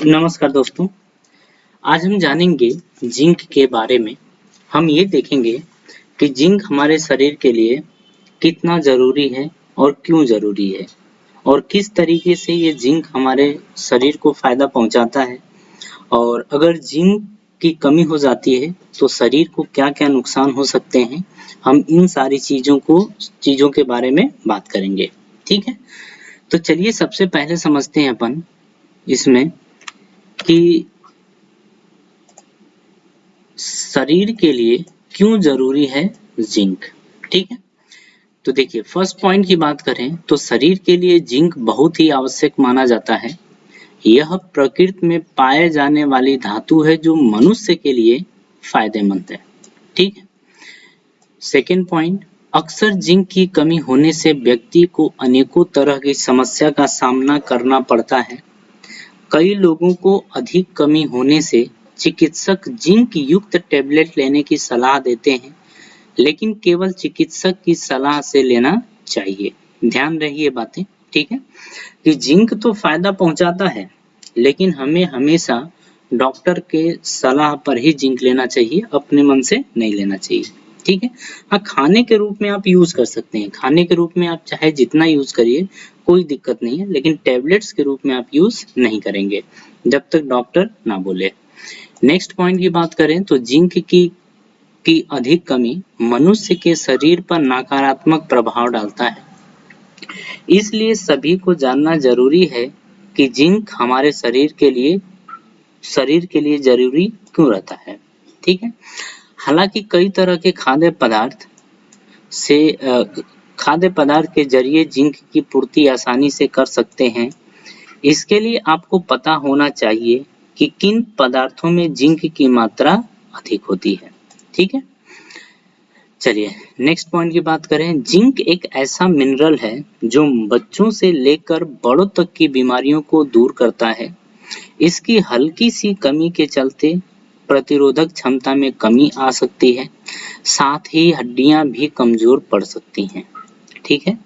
नमस्कार दोस्तों। आज हम जानेंगे जिंक के बारे में। हम ये देखेंगे कि जिंक हमारे शरीर के लिए कितना ज़रूरी है और क्यों ज़रूरी है और किस तरीके से ये जिंक हमारे शरीर को फ़ायदा पहुंचाता है और अगर जिंक की कमी हो जाती है तो शरीर को क्या-क्या नुकसान हो सकते हैं। हम इन सारी चीज़ों के बारे में बात करेंगे। ठीक है, तो चलिए सबसे पहले समझते हैं अपन इसमें कि शरीर के लिए क्यों जरूरी है जिंक। ठीक है, तो देखिए फर्स्ट पॉइंट की बात करें तो शरीर के लिए जिंक बहुत ही आवश्यक माना जाता है। यह प्रकृति में पाए जाने वाली धातु है जो मनुष्य के लिए फायदेमंद है। ठीक है, सेकेंड पॉइंट, अक्सर जिंक की कमी होने से व्यक्ति को अनेकों तरह की समस्या का सामना करना पड़ता है। कई लोगों को अधिक कमी होने से चिकित्सक जिंक युक्त टेबलेट लेने की सलाह देते हैं, लेकिन केवल चिकित्सक की सलाह से लेना चाहिए। ध्यान रहे ये बातें। ठीक है, कि जिंक तो फायदा पहुंचाता है, लेकिन हमें हमेशा डॉक्टर के सलाह पर ही जिंक लेना चाहिए, अपने मन से नहीं लेना चाहिए। ठीक है, हाँ खाने के रूप में आप यूज कर सकते हैं, खाने के रूप में आप चाहे जितना यूज करिए कोई दिक्कत नहीं है, लेकिन टैबलेट्स के रूप में आप यूज नहीं करेंगे जब तक डॉक्टर ना बोले। नेक्स्ट पॉइंट की बात करें तो जिंक की अधिक कमी मनुष्य के शरीर पर नकारात्मक प्रभाव डालता है। इसलिए सभी को जानना जरूरी है कि जिंक हमारे शरीर के लिए जरूरी क्यों रहता है। ठीक है, हालांकि कई तरह के खाद्य पदार्थ के जरिए जिंक की पूर्ति आसानी से कर सकते हैं। इसके लिए आपको पता होना चाहिए कि किन पदार्थों में जिंक की मात्रा अधिक होती है। ठीक है, चलिए नेक्स्ट पॉइंट की बात करें। जिंक एक ऐसा मिनरल है जो बच्चों से लेकर बड़ों तक की बीमारियों को दूर करता है। इसकी हल्की सी कमी के चलते प्रतिरोधक क्षमता में कमी आ सकती है, साथ ही हड्डियां भी कमजोर पड़ सकती हैं। ठीक है,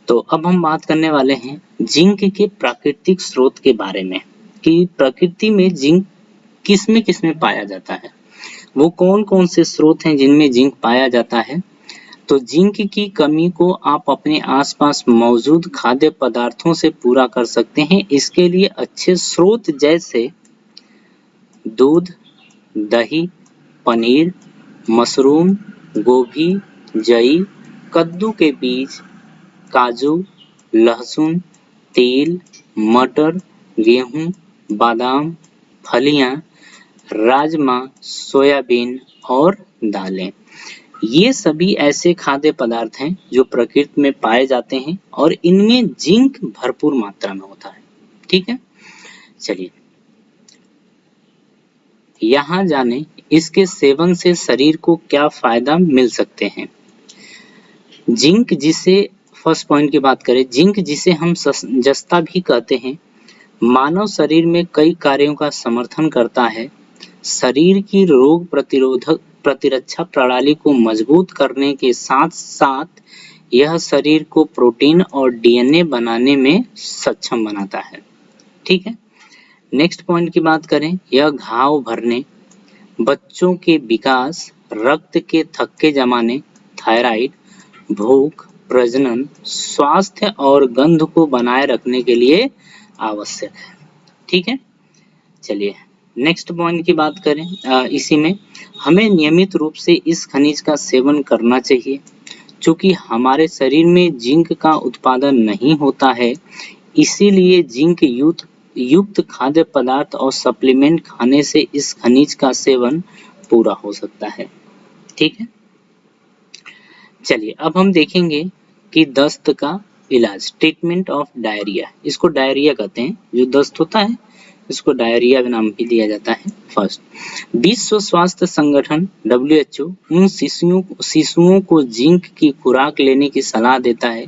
तो अब हम बात करने वाले हैं जिंक के प्राकृतिक स्रोत के बारे में कि प्रकृति में जिंक किसमें पाया जाता है, वो कौन-कौन से स्रोत हैं जिनमें जिंक पाया जाता है। तो जिंक की कमी को आप अपने आसपास मौजूद खाद्य पदार्थों से पूरा कर सकते हैं। इसके लिए अच्छे स्रोत जैसे दूध, दही, पनीर, मशरूम, गोभी, जई, कद्दू के बीज, काजू, लहसुन, तिल, मटर, गेहूं, बादाम, फलियां, राजमा, सोयाबीन और दालें। ये सभी ऐसे खाद्य पदार्थ हैं जो प्रकृति में पाए जाते हैं और इनमें जिंक भरपूर मात्रा में होता है। ठीक है, चलिए यहाँ जाने इसके सेवन से शरीर को क्या फायदा मिल सकते हैं। जिंक जिसे फर्स्ट पॉइंट की बात करें, जिंक जिसे हम जस्ता भी कहते हैं, मानव शरीर में कई कार्यों का समर्थन करता है। शरीर की रोग प्रतिरक्षा प्रणाली को मजबूत करने के साथ साथ यह शरीर को प्रोटीन और डीएनए बनाने में सक्षम बनाता है। ठीक है, नेक्स्ट पॉइंट की बात करें, यह घाव भरने, बच्चों के विकास, रक्त के थक्के जमाने, थायराइड, भूख, प्रजनन, स्वास्थ्य और गंध को बनाए रखने के लिए आवश्यक है। ठीक है, चलिए नेक्स्ट पॉइंट की बात करें। इसी में हमें नियमित रूप से इस खनिज का सेवन करना चाहिए। चूंकि हमारे शरीर में जिंक का उत्पादन नहीं होता है, इसीलिए जिंक युक्त खाद्य पदार्थ और सप्लीमेंट खाने से इस खनिज का सेवन पूरा हो सकता है। ठीक है, चलिए अब हम देखेंगे कि दस्त का इलाज, ट्रीटमेंट ऑफ डायरिया। इसको डायरिया कहते हैं, जो दस्त होता है इसको डायरिया नाम भी दिया जाता है। फर्स्ट, विश्व स्वास्थ्य संगठन WHO उन शिशुओं को जिंक की खुराक लेने की सलाह देता है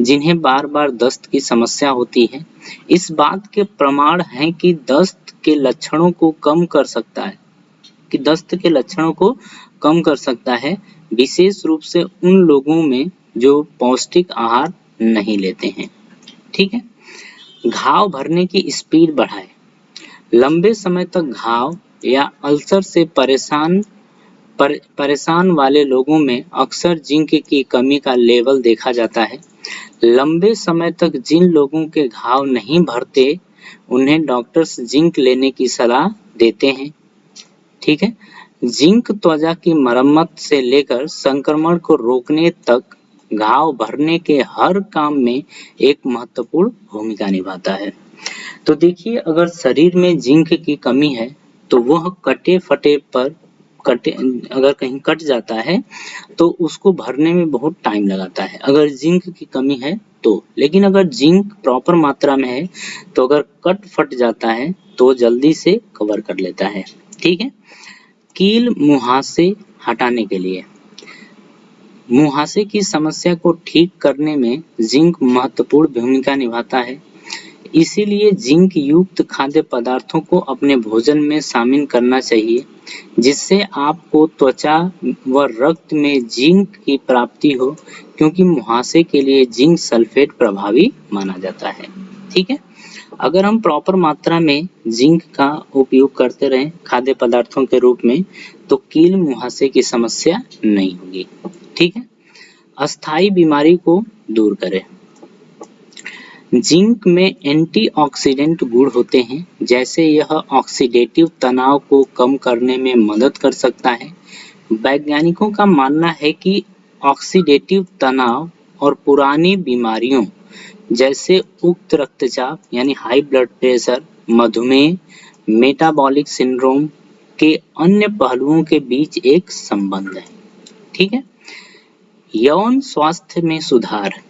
जिन्हें बार बार दस्त की समस्या होती है। इस बात के प्रमाण हैं कि दस्त के लक्षणों को कम कर सकता है, विशेष रूप से उन लोगों में जो पौष्टिक आहार नहीं लेते हैं। ठीक है, घाव भरने की स्पीड बढ़ाए। लंबे समय तक घाव या अल्सर से परेशान वाले लोगों में अक्सर जिंक की कमी का लेवल देखा जाता है। लंबे समय तक जिन लोगों के घाव नहीं भरते उन्हें डॉक्टर्स जिंक लेने की सलाह देते हैं। ठीक है। जिंक त्वचा की मरम्मत से लेकर संक्रमण को रोकने तक घाव भरने के हर काम में एक महत्वपूर्ण भूमिका निभाता है। तो देखिए, अगर शरीर में जिंक की कमी है तो वह कटे फटे पर अगर कहीं कट जाता है तो उसको भरने में बहुत टाइम लगाता है, अगर जिंक की कमी है तो। लेकिन अगर जिंक प्रॉपर मात्रा में है तो अगर कट फट जाता है तो जल्दी से कवर कर लेता है। ठीक है। कील मुहासे हटाने के लिए मुहासे की समस्या को ठीक करने में जिंक महत्वपूर्ण भूमिका निभाता है। इसीलिए जिंक युक्त खाद्य पदार्थों को अपने भोजन में शामिल करना चाहिए, जिससे आपको त्वचा व रक्त में जिंक की प्राप्ति हो, क्योंकि मुहासे के लिए जिंक सल्फेट प्रभावी माना जाता है। ठीक है। अगर हम प्रॉपर मात्रा में जिंक का उपयोग करते रहें खाद्य पदार्थों के रूप में तो कील मुहासे की समस्या नहीं होगी। ठीक है। अस्थायी बीमारी को दूर करें। जिंक में एंटीऑक्सीडेंट गुण होते हैं, जैसे यह ऑक्सीडेटिव तनाव को कम करने में मदद कर सकता है। वैज्ञानिकों का मानना है कि ऑक्सीडेटिव तनाव और पुरानी बीमारियों जैसे उच्च रक्तचाप यानी हाई ब्लड प्रेशर, मधुमेह, मेटाबॉलिक सिंड्रोम के अन्य पहलुओं के बीच एक संबंध है। ठीक है। यौन स्वास्थ्य में सुधार।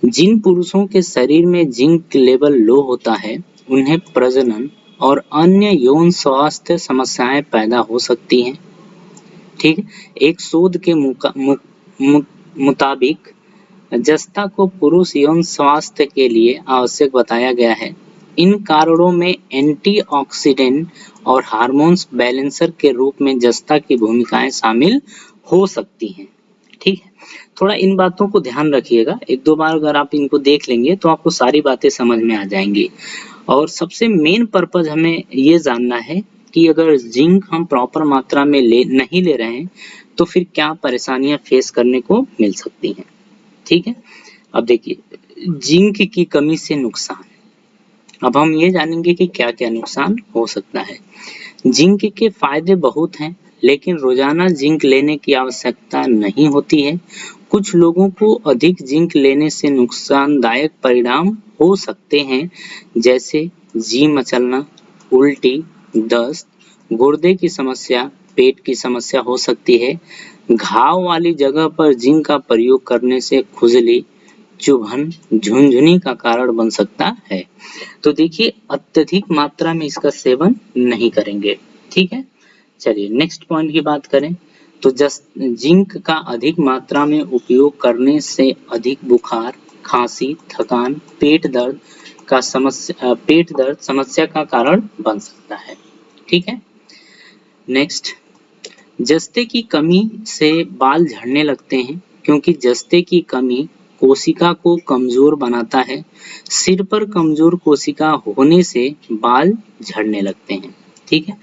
जिन पुरुषों के शरीर में जिंक लेवल लो होता है उन्हें प्रजनन और अन्य यौन स्वास्थ्य समस्याएं पैदा हो सकती हैं। ठीक है। एक शोध के मुताबिक जस्ता को पुरुष यौन स्वास्थ्य के लिए आवश्यक बताया गया है। इन कारणों में एंटीऑक्सीडेंट और हार्मोन्स बैलेंसर के रूप में जस्ता की भूमिकाएं शामिल हो सकती हैं। ठीक है। थोड़ा इन बातों को ध्यान रखिएगा, एक दो बार अगर आप इनको देख लेंगे तो आपको सारी बातें समझ में आ जाएंगी। और सबसे मेन पर्पज हमें ये जानना है कि अगर जिंक हम प्रॉपर मात्रा में नहीं ले रहे हैं तो फिर क्या परेशानियां फेस करने को मिल सकती हैं। ठीक है। अब देखिए, जिंक की कमी से नुकसान। अब हम ये जानेंगे कि क्या क्या नुकसान हो सकता है। जिंक के फायदे बहुत हैं, लेकिन रोजाना जिंक लेने की आवश्यकता नहीं होती है। कुछ लोगों को अधिक जिंक लेने से नुकसानदायक परिणाम हो सकते हैं, जैसे जी मचलना, उल्टी, दस्त, गुर्दे की समस्या, पेट की समस्या हो सकती है। घाव वाली जगह पर जिंक का प्रयोग करने से खुजली, चुभन, झुनझुनी का कारण बन सकता है। तो देखिए, अत्यधिक मात्रा में इसका सेवन नहीं करेंगे। ठीक है। चलिए नेक्स्ट पॉइंट की बात करें तो जिंक का अधिक मात्रा में उपयोग करने से अधिक बुखार, खांसी, थकान, पेट दर्द समस्या का कारण बन सकता है। ठीक है। नेक्स्ट, जस्ते की कमी से बाल झड़ने लगते हैं, क्योंकि जस्ते की कमी कोशिका को कमजोर बनाता है। सिर पर कमजोर कोशिका होने से बाल झड़ने लगते हैं। ठीक है।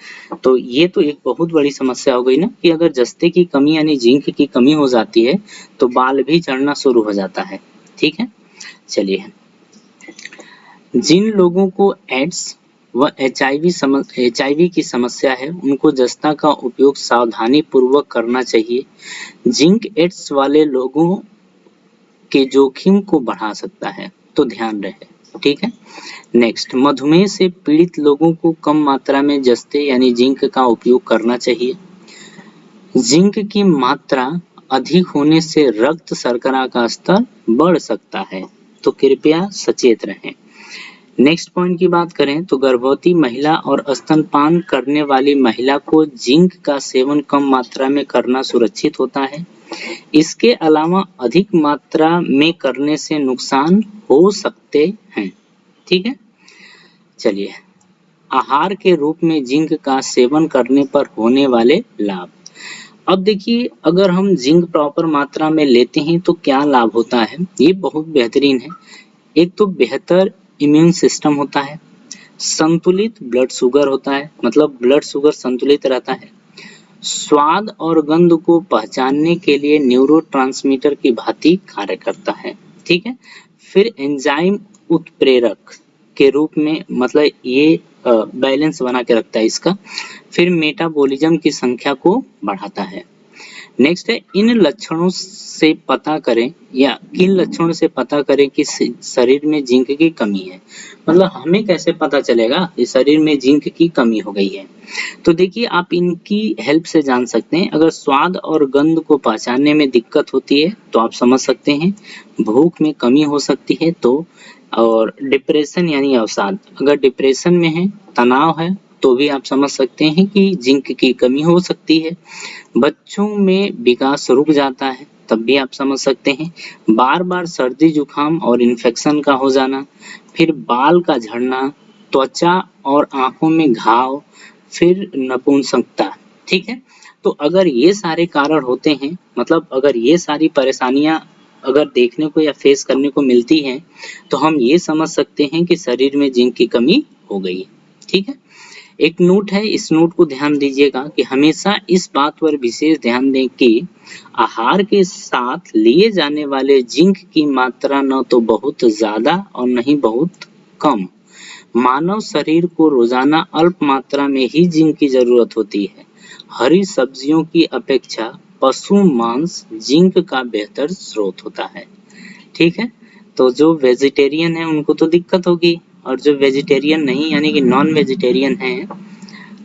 तो ये तो एक बहुत बड़ी समस्या हो गई ना कि अगर जस्ते की कमी यानी जिंक की कमी हो जाती है तो बाल भी झड़ना शुरू हो जाता है। ठीक है। चलिए, जिन लोगों को एड्स व HIV की समस्या है उनको जस्ता का उपयोग सावधानी पूर्वक करना चाहिए। जिंक एड्स वाले लोगों के जोखिम को बढ़ा सकता है, तो ध्यान रहे। ठीक है। नेक्स्ट, मधुमेह से पीड़ित लोगों को कम मात्रा में जस्ते यानी जिंक का उपयोग करना चाहिए। जिंक की मात्रा अधिक होने से रक्त शर्करा का स्तर बढ़ सकता है, तो कृपया सचेत रहें। नेक्स्ट पॉइंट की बात करें तो गर्भवती महिला और स्तनपान करने वाली महिला को जिंक का सेवन कम मात्रा में करना सुरक्षित होता है। इसके अलावा अधिक मात्रा में करने से नुकसान हो सकते हैं। ठीक है। चलिए, आहार के रूप में जिंक का सेवन करने पर होने वाले लाभ। अब देखिए, अगर हम जिंक प्रॉपर मात्रा में लेते हैं तो क्या लाभ होता है, ये बहुत बेहतरीन है। एक तो बेहतर इम्यून सिस्टम होता है, संतुलित ब्लड शुगर होता है, मतलब ब्लड शुगर संतुलित रहता है। स्वाद और गंध को पहचानने के लिए न्यूरोट्रांसमीटर की भांति कार्य करता है। ठीक है। फिर एंजाइम उत्प्रेरक के रूप में, मतलब ये बैलेंस बना के रखता है इसका। फिर मेटाबॉलिज्म की संख्या को बढ़ाता है। नेक्स्ट है, इन लक्षणों से पता करें या किन लक्षणों से पता करें कि शरीर में जिंक की कमी है। मतलब हमें कैसे पता चलेगा कि शरीर में जिंक की कमी हो गई है। तो देखिए, आप इनकी हेल्प से जान सकते हैं। अगर स्वाद और गंध को पहचानने में दिक्कत होती है तो आप समझ सकते हैं। भूख में कमी हो सकती है तो, और डिप्रेशन यानी अवसाद, अगर डिप्रेशन में है, तनाव है, तो भी आप समझ सकते हैं कि जिंक की कमी हो सकती है। बच्चों में विकास रुक जाता है, तब भी आप समझ सकते हैं। बार बार सर्दी जुकाम और इन्फेक्शन का हो जाना, फिर बाल का झड़ना, त्वचा और आंखों में घाव, फिर नपुंसकता। ठीक है। तो अगर ये सारे कारण होते हैं, मतलब अगर ये सारी परेशानियां अगर देखने को या फेस करने को मिलती हैं, तो हम ये समझ सकते हैं कि शरीर में जिंक की कमी हो गई है। ठीक है। एक नोट है, इस नोट को ध्यान दीजिएगा कि हमेशा इस बात पर विशेष ध्यान दें कि आहार के साथ लिए जाने वाले जिंक की मात्रा न तो बहुत ज्यादा और न ही बहुत कम। मानव शरीर को रोजाना अल्प मात्रा में ही जिंक की जरूरत होती है। हरी सब्जियों की अपेक्षा पशु मांस जिंक का बेहतर स्रोत होता है। ठीक है। तो जो वेजिटेरियन है उनको तो दिक्कत होगी, और जो वेजिटेरियन नहीं यानी कि नॉन वेजिटेरियन है,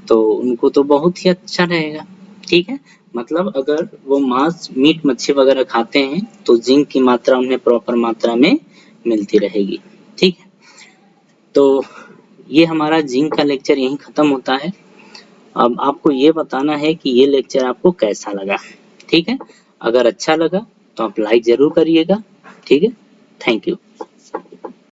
तो उनको तो बहुत ही अच्छा रहेगा। ठीक है। मतलब अगर वो मांस मीट मच्छी वगैरह खाते हैं तो जिंक की मात्रा उन्हें प्रॉपर मात्रा में मिलती रहेगी। ठीक है। तो ये हमारा जिंक का लेक्चर यहीं खत्म होता है। अब आपको ये बताना है कि ये लेक्चर आपको कैसा लगा। ठीक है। अगर अच्छा लगा तो आप लाइक जरूर करिएगा। ठीक है। Thank you.